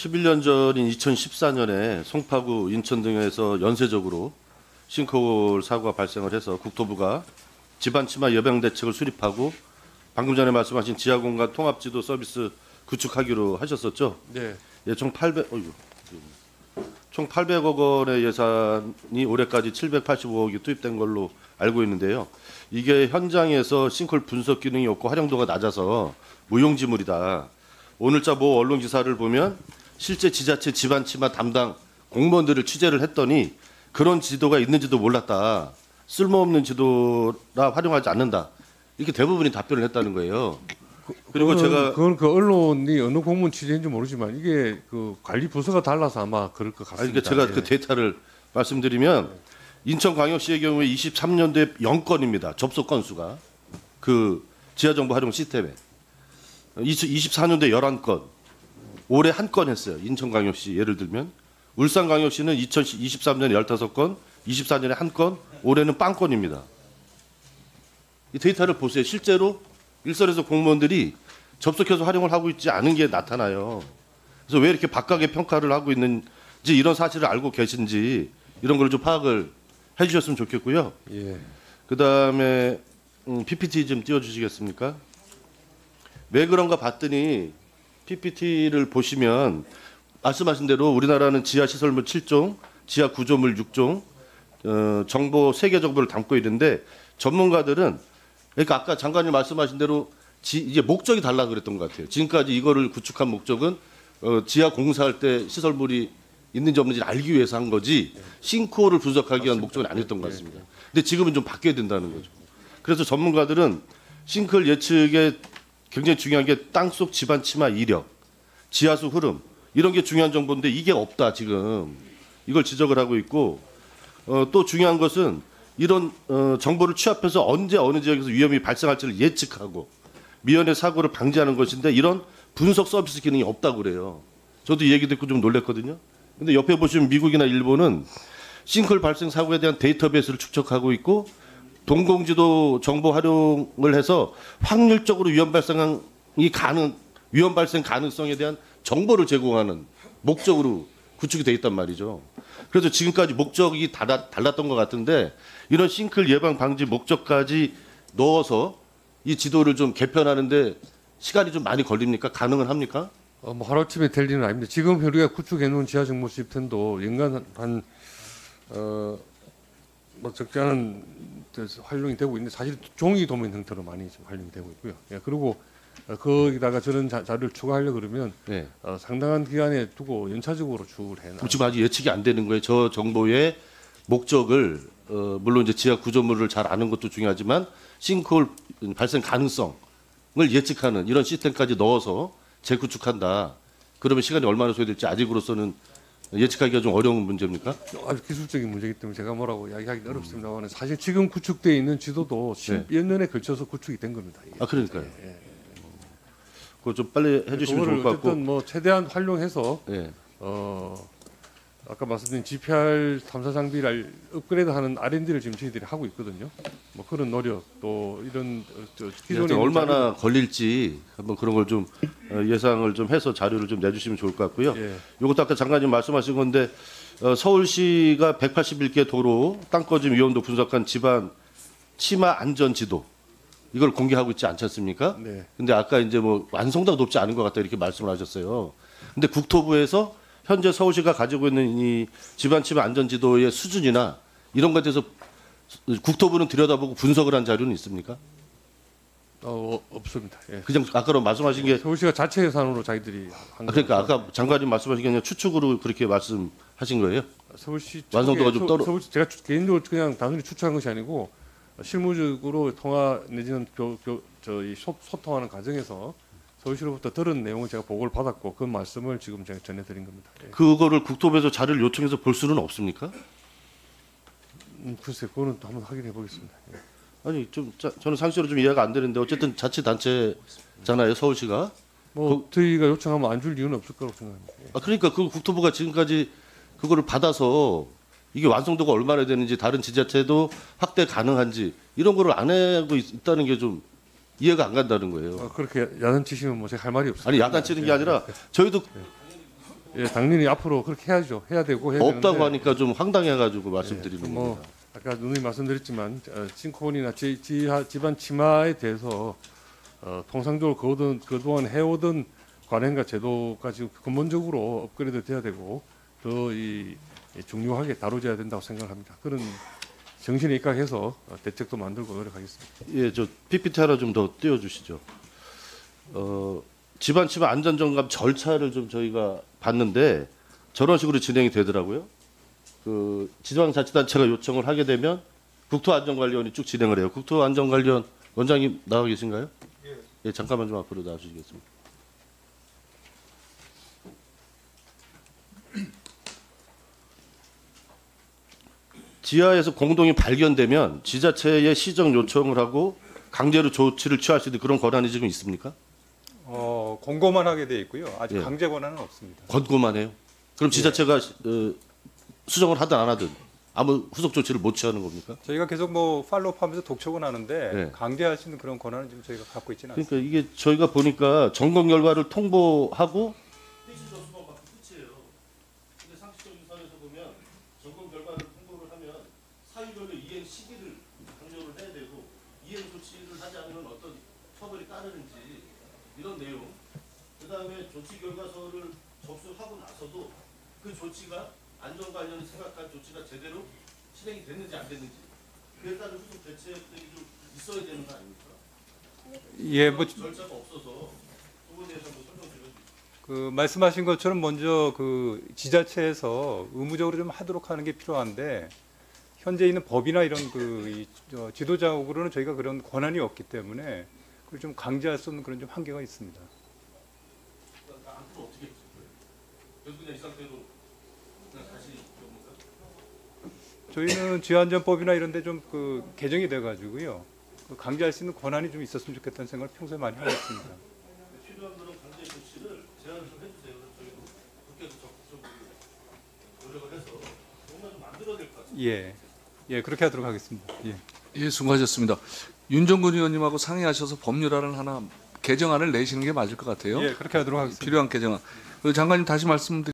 11년 전인 2014년에 송파구, 인천 등에서 연쇄적으로 싱크홀 사고가 발생을 해서 국토부가 집안 치마 예방 대책을 수립하고 방금 전에 말씀하신 지하공간 통합지도 서비스 구축하기로 하셨었죠. 네. 예, 총 800억 원의 예산이 올해까지 785억이 투입된 걸로 알고 있는데요. 이게 현장에서 싱크홀 분석 기능이 없고 활용도가 낮아서 무용지물이다. 오늘자 모 언론 기사를 보면 실제 지자체 집안 치마 담당 공무원들을 취재를 했더니 그런 지도가 있는지도 몰랐다. 쓸모없는 지도라 활용하지 않는다. 이렇게 대부분이 답변을 했다는 거예요. 그리고 제가 그건 그 언론이 어느 공무원 취재인지 모르지만 이게 그 관리 부서가 달라서 아마 그럴 것 같습니다. 그러니까 제가 예. 그 데이터를 말씀드리면 인천광역시의 경우에 23년도에 0건입니다. 접속 건수가 그 지하정보 활용 시스템에 24년도에 11건, 올해 1건 했어요. 인천광역시 예를 들면 울산광역시는 2023년에 15건, 24년에 1건, 올해는 빵건입니다. 이 데이터를 보세요. 실제로 일선에서 공무원들이 접속해서 활용을 하고 있지 않은 게 나타나요. 그래서 왜 이렇게 박하게 평가를 하고 있는지 이런 사실을 알고 계신지 이런 걸 좀 파악을 해주셨으면 좋겠고요. 예. 그다음에 PPT 좀 띄워주시겠습니까? 왜 그런가 봤더니 PPT를 보시면 말씀하신 대로 우리나라는 지하 시설물 7종, 지하 구조물 6종, 정보 세계 정보를 담고 있는데 전문가들은 그러니까 아까 장관님 말씀하신 대로 이제 목적이 달라 그랬던 것 같아요. 지금까지 이거를 구축한 목적은 지하 공사할 때 시설물이 있는지 없는지 알기 위해서 한 거지 싱크홀을 분석하기 위한 목적은 아니었던 것 같습니다. 근데 지금은 좀 바뀌어야 된다는 거죠. 그래서 전문가들은 싱크홀 예측에 굉장히 중요한 게 땅속 집안 치마 이력, 지하수 흐름 이런 게 중요한 정보인데 이게 없다 지금. 이걸 지적을 하고 있고 또 중요한 것은 이런 정보를 취합해서 언제 어느 지역에서 위험이 발생할지를 예측하고 미연의 사고를 방지하는 것인데 이런 분석 서비스 기능이 없다고 그래요. 저도 이 얘기 듣고 좀 놀랐거든요. 근데 옆에 보시면 미국이나 일본은 싱크홀 발생 사고에 대한 데이터베이스를 축적하고 있고 동공지도 정보 활용을 해서 확률적으로 위험 발생 가능성에 대한 정보를 제공하는 목적으로 구축이 돼 있단 말이죠. 그래서 지금까지 목적이 달랐던 것 같은데 이런 싱크홀 예방 방지 목적까지 넣어서 이 지도를 좀 개편하는데 시간이 좀 많이 걸립니까? 가능은 합니까? 뭐 하루아침에 될 일은 아닙니다. 지금 우리가 구축해 놓은 지하 정보 시스템도 연간 뭐 적지 않은 활용이 되고 있는데 사실 종이 도면 형태로 많이 좀 활용이 되고 있고요. 예, 그리고 거기다가 저런 자료를 추가하려 그러면 네. 상당한 기간에 두고 연차적으로 추구를 해놔. 지금 아직 예측이 안 되는 거예요. 저 정보의 목적을 물론 이제 지하 구조물을 잘 아는 것도 중요하지만 싱크홀 발생 가능성을 예측하는 이런 시스템까지 넣어서 재구축한다. 그러면 시간이 얼마나 소요될지 아직으로서는 예측하기가 좀 어려운 문제입니까? 아주 기술적인 문제이기 때문에 제가 뭐라고 이야기하기는 어렵습니다만 사실 지금 구축되어 있는 지도도 네. 10여 년에 걸쳐서 구축이 된 겁니다. 이게. 아 그러니까요. 예. 그거 좀 빨리 해주시면 좋을 것 같고. 어쨌든 뭐 최대한 활용해서 예. 아까 말씀드린 GPR 탐사 장비를 업그레이드하는 R&D를 지금 저희들이 하고 있거든요. 뭐 그런 노력 또 이런 기존에 얼마나 걸릴지 한번 그런 걸 좀 예상을 좀 해서 자료를 좀 내주시면 좋을 것 같고요. 예. 이것도 아까 장관님 말씀하신 건데 서울시가 181개 도로 땅꺼짐 위험도 분석한 집안 치마 안전 지도 이걸 공개하고 있지 않지 않습니까? 네. 근데 아까 이제 뭐 완성도가 높지 않은 것 같다 이렇게 말씀을 하셨어요. 근데 국토부에서 현재 서울시가 가지고 있는 이 집안 치마 안전 지도의 수준이나 이런 것에 대해서 국토부는 들여다보고 분석을 한 자료는 있습니까? 없습니다. 예. 그냥 아까로 말씀하신 게 서울시가 자체 예산으로 자기들이 한 그러니까 아까 장관님 말씀하신 게 아니라 추측으로 그렇게 말씀하신 거예요? 서울시 완성도가 좀 떨어. 서울시 제가 개인적으로 그냥 단순히 추측한 것이 아니고 실무적으로 통화 내지는 소통하는 과정에서 서울시로부터 들은 내용을 제가 보고를 받았고 그 말씀을 지금 제가 전해드린 겁니다. 예. 그거를 국토부에서 자료를 요청해서 볼 수는 없습니까? 글쎄, 그거는 또 한번 확인해 보겠습니다. 예. 아니 좀 저는 상식으로 좀 이해가 안 되는데 어쨌든 자치단체잖아요 서울시가. 뭐 저희가 요청하면 안 줄 이유는 없을 거라고 생각합니다. 예. 그러니까 그 국토부가 지금까지 그거를 받아서 이게 완성도가 얼마나 되는지 다른 지자체도 확대 가능한지 이런 거를 안 하고 있다는 게 좀 이해가 안 간다는 거예요. 그렇게 야단치시면 뭐 제가 할 말이 없습니다. 아니 야단치는 게 아니라 저희도 예, 당연히 앞으로 그렇게 해야죠. 해야 되고 해야 없다고 되는데 하니까 좀 황당해가지고 말씀드리는 뭐 겁니다. 아까 누누이 말씀드렸지만 싱크홀이나 집안 치마에 대해서 통상적으로 그동안 해오던 관행과 제도가 지금 근본적으로 업그레이드 돼야 되고 더 중요하게 다뤄져야 된다고 생각합니다. 그런 정신에 입각해서 대책도 만들고 노력하겠습니다. 예, 저 PPT 하나 좀 더 띄워주시죠. 집안 치마 안전점검 절차를 좀 저희가 봤는데 저런 식으로 진행이 되더라고요. 그 지방자치단체가 요청을 하게 되면 국토안전관리원이 쭉 진행을 해요. 국토안전관리원 원장님 나와 계신가요? 예, 잠깐만 좀 앞으로 나와주시겠습니다. 지하에서 공동이 발견되면 지자체에 시정 요청을 하고 강제로 조치를 취할 수 있는 그런 권한이 지금 있습니까? 권고만 하게 돼 있고요. 아직 예. 강제 권한은 없습니다. 권고만 해요. 그럼 지자체가 수정을 하든 안 하든 아무 후속 조치를 못 취하는 겁니까? 저희가 계속 뭐 팔로우하면서 독촉은 하는데 네. 강제할 수 있는 그런 권한은 지금 저희가 갖고 있지는 않습니다. 그러니까 이게 저희가 보니까 점검 결과를 통보하고 끝이에요. 근데 상식적인 선에서 보면 점검 결과를 통보를 하면 사유별로 이행 시기를 강조를 해야 되고 이행 조치를 하지 않으면 어떤 처벌이 따르는지 이런 내용. 그다음에 조치 결과서를 접수하고 나서도 그 조치가 안전관련이 생각한 조치가 제대로 실행이 됐는지 안 됐는지 그에 따른 후속 대책들이 좀 있어야 되는 거 아닙니까? 예, 뭐 절차가 없어서 부분에 대해서 뭐 설명 좀 해주세요. 그 말씀하신 것처럼 먼저 그 지자체에서 의무적으로 좀 하도록 하는 게 필요한데 현재 있는 법이나 이런 지도자국으로는 저희가 그런 권한이 없기 때문에 그걸 좀 강제할 수 없는 그런 좀 한계가 있습니다. 그러니까 앞으로 어떻게 했을 거예요? 그래서 그냥 이 상태로 그냥 다시 겁니까? 저희는 지하안전법이나 이런 데 좀 그 개정이 돼 가지고요. 그 강제할 수 있는 권한이 좀 있었으면 좋겠다는 생각을 평소에 많이 하고 있습니다. 필요한 그런 강제 조치를 제안을 좀 해주세요. 그래서 저희도 국회에서 적극적으로 노력을 해서 정말 좀 만들어야 될 것 같습니다. 예. 예, 그렇게 하도록 하겠습니다. 예. 예, 수고하셨습니다. 윤정근 의원님하고 상의하셔서 법률안을 하나 개정안을 내시는 게 맞을 것 같아요. 예, 그렇게 하도록 하겠습니다. 필요한 개정안. 장관님 다시 말씀드리겠습니다.